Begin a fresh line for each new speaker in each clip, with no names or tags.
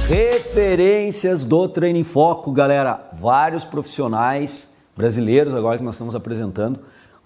Referências do Treino em Foco, galera. Vários profissionais brasileiros agora que nós estamos apresentando,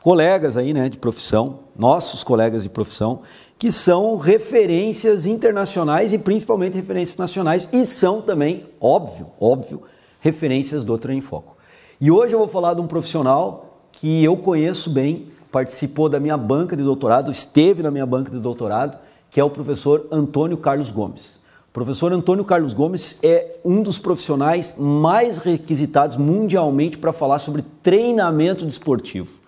colegas aí, né, de profissão, nossos colegas de profissão, que são referências internacionais e principalmente referências nacionais e são também, óbvio, referências do Treino em Foco. E hoje eu vou falar de um profissional que eu conheço bem, participou da minha banca de doutorado, esteve na minha banca de doutorado, que é o professor Antônio Carlos Gomes. O professor Antônio Carlos Gomes é um dos profissionais mais requisitados mundialmente para falar sobre treinamento desportivo.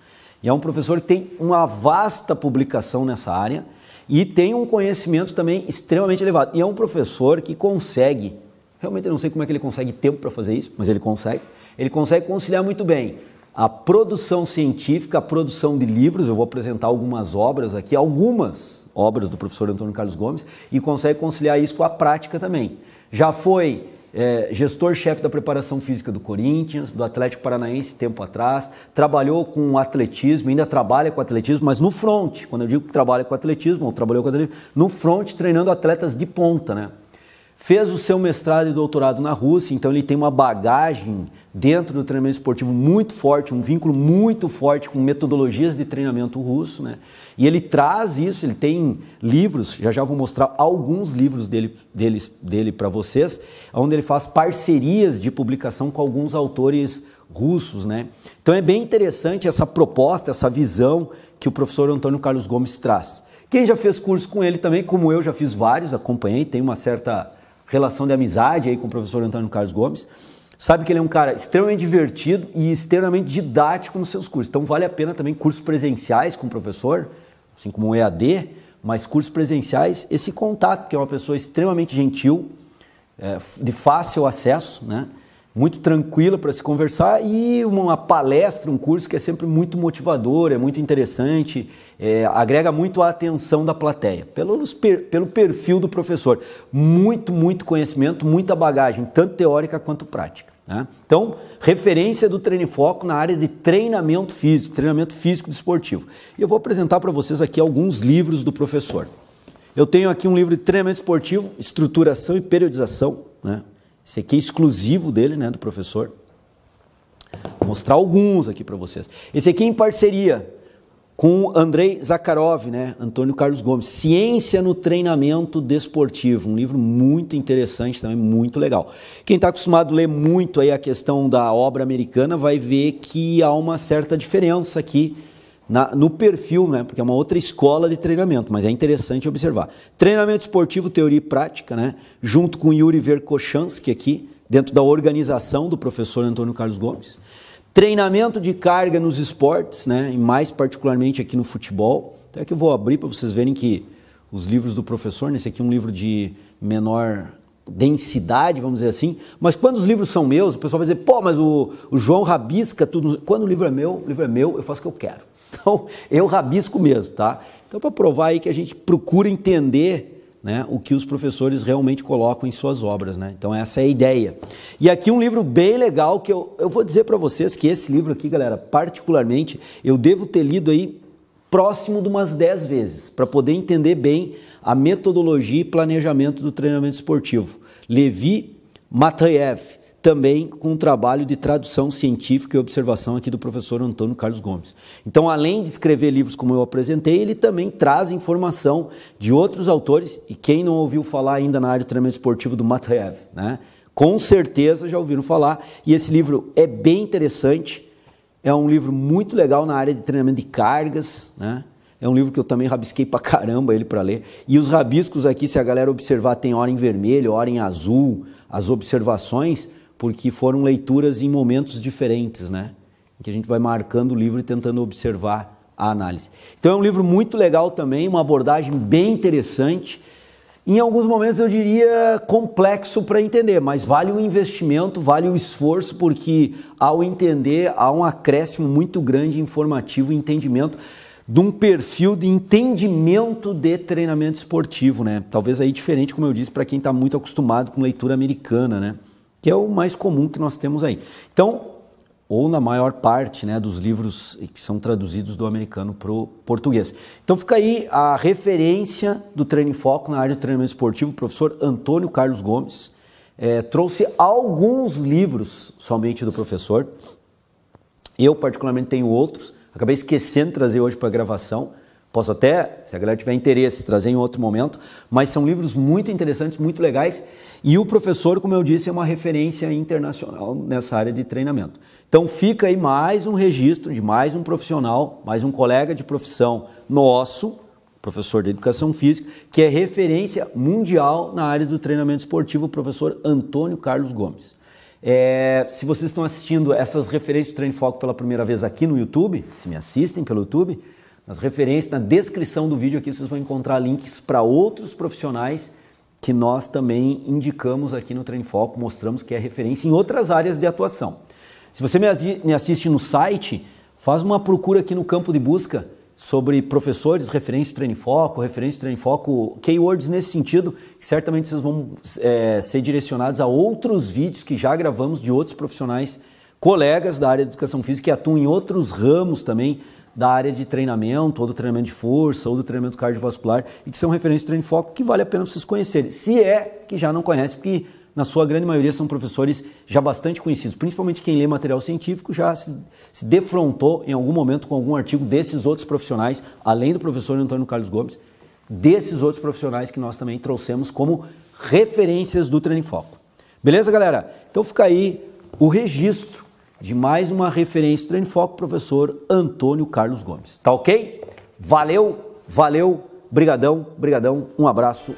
E é um professor que tem uma vasta publicação nessa área e tem um conhecimento também extremamente elevado. E é um professor que consegue, realmente eu não sei como é que ele consegue tempo para fazer isso, mas ele consegue conciliar muito bem a produção científica, a produção de livros. Eu vou apresentar algumas obras aqui, algumas obras do professor Antônio Carlos Gomes, e consegue conciliar isso com a prática também. Já foi gestor-chefe da preparação física do Corinthians, do Atlético Paranaense tempo atrás, trabalhou com atletismo, ainda trabalha com atletismo, mas no front, quando eu digo que trabalha com atletismo, ou trabalhou com atletismo, no front treinando atletas de ponta, né? Fez o seu mestrado e doutorado na Rússia, então ele tem uma bagagem dentro do treinamento esportivo muito forte, um vínculo muito forte com metodologias de treinamento russo, né? E ele traz isso, ele tem livros, já vou mostrar alguns livros dele para vocês, onde ele faz parcerias de publicação com alguns autores russos, né? Então é bem interessante essa proposta, essa visão que o professor Antônio Carlos Gomes traz. Quem já fez curso com ele também, como eu já fiz vários, acompanhei, tem uma certa relação de amizade aí com o professor Antônio Carlos Gomes, sabe que ele é um cara extremamente divertido e extremamente didático nos seus cursos. Então vale a pena também cursos presenciais com o professor, assim como o EAD, mas cursos presenciais, esse contato, porque é uma pessoa extremamente gentil, de fácil acesso, né? Muito tranquila para se conversar, e uma palestra, um curso que é sempre muito motivador, é muito interessante, agrega muito a atenção da plateia, pelo perfil do professor. Muito conhecimento, muita bagagem, tanto teórica quanto prática, né? Então, referência do Treino em Foco na área de treinamento físico desportivo. E eu vou apresentar para vocês aqui alguns livros do professor. Eu tenho aqui um livro de treinamento esportivo, estruturação e periodização, né? Esse aqui é exclusivo dele, né, do professor. Vou mostrar alguns aqui para vocês. Esse aqui é em parceria com Andrei Zakharov, né, Antônio Carlos Gomes, Ciência no Treinamento Desportivo, um livro muito interessante também, muito legal. Quem está acostumado a ler muito aí a questão da obra americana vai ver que há uma certa diferença aqui no perfil, né? Porque é uma outra escola de treinamento, mas é interessante observar. Treinamento esportivo, teoria e prática, né? Junto com Yuri Verkhoshansky aqui, dentro da organização do professor Antônio Carlos Gomes. Treinamento de carga nos esportes, né? E mais particularmente aqui no futebol. Então é que eu vou abrir para vocês verem que os livros do professor, nesse aqui é um livro de menor densidade, vamos dizer assim, mas quando os livros são meus, o pessoal vai dizer, pô, mas o João rabisca tudo. Quando o livro é meu, eu faço o que eu quero. Então, eu rabisco mesmo, tá? Então, para provar aí que a gente procura entender, né, o que os professores realmente colocam em suas obras, né? Então, essa é a ideia. E aqui um livro bem legal que eu vou dizer para vocês que esse livro aqui, galera, particularmente, eu devo ter lido aí próximo de umas 10 vezes, para poder entender bem a metodologia e planejamento do treinamento esportivo. Levi Mataev, também com um trabalho de tradução científica e observação aqui do professor Antônio Carlos Gomes. Então, além de escrever livros como eu apresentei, ele também traz informação de outros autores, e quem não ouviu falar ainda na área do treinamento esportivo do Mataev, né? Com certeza já ouviram falar, e esse livro é bem interessante, é um livro muito legal na área de treinamento de cargas, né? É um livro que eu também rabisquei pra caramba ele para ler. E os rabiscos aqui, se a galera observar, tem hora em vermelho, hora em azul, as observações, porque foram leituras em momentos diferentes, né? Em que a gente vai marcando o livro e tentando observar a análise. Então é um livro muito legal também, uma abordagem bem interessante. Em alguns momentos eu diria complexo para entender, mas vale o investimento, vale o esforço, porque ao entender há um acréscimo muito grande informativo e entendimento de um perfil de entendimento de treinamento esportivo, né? Talvez aí diferente, como eu disse, para quem está muito acostumado com leitura americana, né? Que é o mais comum que nós temos aí. Então, ou na maior parte, né, dos livros que são traduzidos do americano para o português. Então fica aí a referência do Treino em Foco na área do treinamento esportivo, o professor Antônio Carlos Gomes. trouxe alguns livros somente do professor. Eu particularmente tenho outros, acabei esquecendo de trazer hoje para a gravação. Posso até, se a galera tiver interesse, trazer em outro momento, mas são livros muito interessantes, muito legais, e o professor, como eu disse, é uma referência internacional nessa área de treinamento. Então fica aí mais um registro de mais um profissional, mais um colega de profissão nosso, professor de Educação Física, que é referência mundial na área do treinamento esportivo, o professor Antônio Carlos Gomes. Se vocês estão assistindo essas referências do Treino em Foco pela primeira vez aqui no YouTube, se me assistem pelo YouTube, nas referências, na descrição do vídeo aqui vocês vão encontrar links para outros profissionais que nós também indicamos aqui no Treino em Foco, mostramos que é referência em outras áreas de atuação. Se você me assiste no site, faz uma procura aqui no campo de busca sobre professores, referência do Treino em Foco, referência do Treino em Foco, keywords nesse sentido, que certamente vocês vão ser direcionados a outros vídeos que já gravamos de outros profissionais, colegas da área de Educação Física que atuam em outros ramos também, da área de treinamento, ou do treinamento de força, ou do treinamento cardiovascular, e que são referências de Treino em Foco que vale a pena vocês conhecerem. Se é que já não conhece, porque na sua grande maioria são professores já bastante conhecidos, principalmente quem lê material científico já se defrontou em algum momento com algum artigo desses outros profissionais, além do professor Antônio Carlos Gomes, desses outros profissionais que nós também trouxemos como referências do Treino em Foco. Beleza, galera? Então fica aí o registro de mais uma referência do Treino em Foco, professor Antônio Carlos Gomes. Tá ok? Valeu, brigadão, um abraço.